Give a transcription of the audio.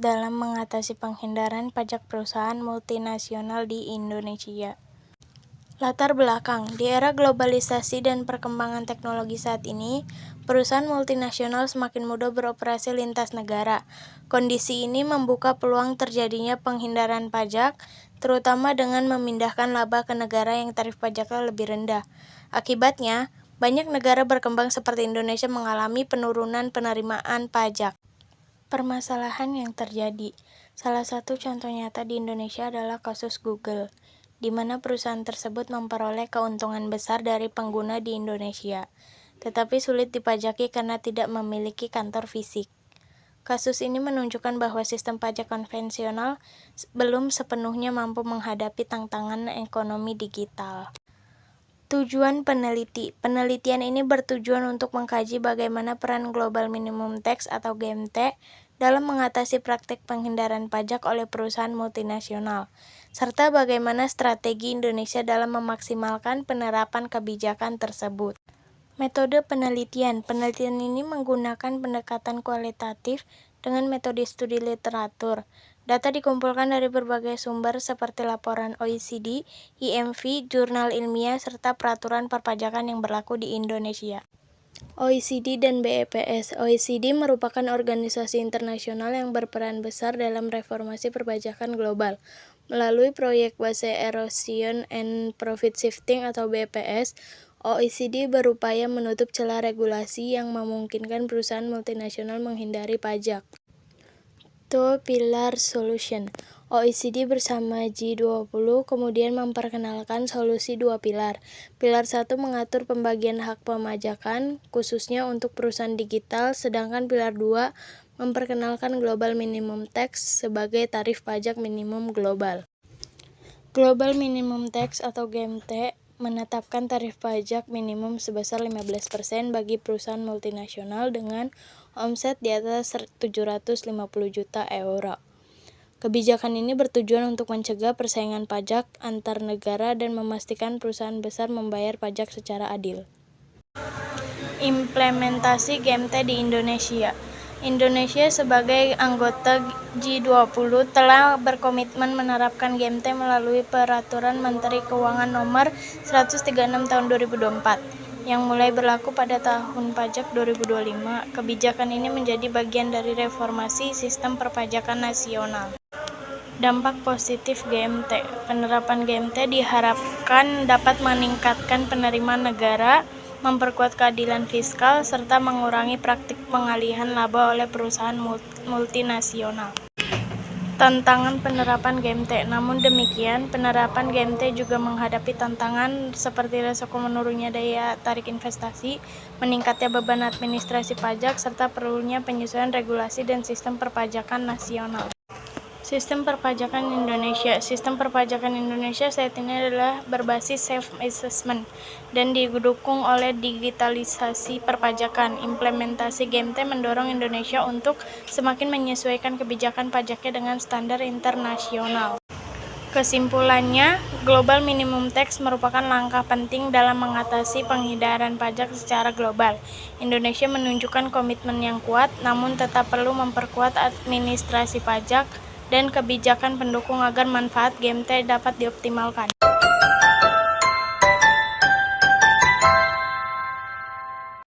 dalam mengatasi penghindaran pajak perusahaan multinasional di Indonesia. Latar belakang: di era globalisasi dan perkembangan teknologi saat ini, perusahaan multinasional semakin mudah beroperasi lintas negara. Kondisi ini membuka peluang terjadinya penghindaran pajak, terutama dengan memindahkan laba ke negara yang tarif pajaknya lebih rendah. Akibatnya, banyak negara berkembang seperti Indonesia mengalami penurunan penerimaan pajak. Permasalahan yang terjadi. Salah satu contoh nyata di Indonesia adalah kasus Google, di mana perusahaan tersebut memperoleh keuntungan besar dari pengguna di Indonesia, tetapi sulit dipajaki karena tidak memiliki kantor fisik. Kasus ini menunjukkan bahwa sistem pajak konvensional belum sepenuhnya mampu menghadapi tantangan ekonomi digital. Tujuan penelitian ini bertujuan untuk mengkaji bagaimana peran Global Minimum Tax atau GMT dalam mengatasi praktik penghindaran pajak oleh perusahaan multinasional, serta bagaimana strategi Indonesia dalam memaksimalkan penerapan kebijakan tersebut. Metode penelitian ini menggunakan pendekatan kualitatif dengan metode studi literatur. Data dikumpulkan dari berbagai sumber seperti laporan OECD, IMV, jurnal ilmiah, serta peraturan perpajakan yang berlaku di Indonesia. OECD dan BEPS. OECD merupakan organisasi internasional yang berperan besar dalam reformasi perpajakan global. Melalui proyek Base Erosion and Profit Shifting atau BEPS, OECD berupaya menutup celah regulasi yang memungkinkan perusahaan multinasional menghindari pajak. Two Pillar Solution. OECD bersama G20 kemudian memperkenalkan solusi dua pilar. Pilar 1 mengatur pembagian hak pemajakan, khususnya untuk perusahaan digital, sedangkan pilar 2 memperkenalkan Global Minimum Tax sebagai tarif pajak minimum global. Global Minimum Tax atau GMT menetapkan tarif pajak minimum sebesar 15% bagi perusahaan multinasional dengan omset di atas 750 juta euro. Kebijakan ini bertujuan untuk mencegah persaingan pajak antar negara dan memastikan perusahaan besar membayar pajak secara adil. Implementasi GMT di Indonesia. Indonesia sebagai anggota G20 telah berkomitmen menerapkan GMT melalui Peraturan Menteri Keuangan Nomor 136 Tahun 2024 yang mulai berlaku pada tahun pajak 2025. Kebijakan ini menjadi bagian dari reformasi sistem perpajakan nasional. Dampak positif GMT. Penerapan GMT diharapkan dapat meningkatkan penerimaan negara, memperkuat keadilan fiskal, serta mengurangi praktik pengalihan laba oleh perusahaan multinasional. Tantangan penerapan GMT. Namun demikian, penerapan GMT juga menghadapi tantangan seperti resiko menurunnya daya tarik investasi, meningkatnya beban administrasi pajak, serta perlunya penyesuaian regulasi dan sistem perpajakan nasional. Sistem perpajakan Indonesia. Sistem perpajakan Indonesia saat ini adalah berbasis self-assessment dan didukung oleh digitalisasi perpajakan. Implementasi GMT mendorong Indonesia untuk semakin menyesuaikan kebijakan pajaknya dengan standar internasional. Kesimpulannya, Global Minimum Tax merupakan langkah penting dalam mengatasi penghindaran pajak secara global. Indonesia menunjukkan komitmen yang kuat, namun tetap perlu memperkuat administrasi pajak dan kebijakan pendukung agar manfaat GMT dapat dioptimalkan.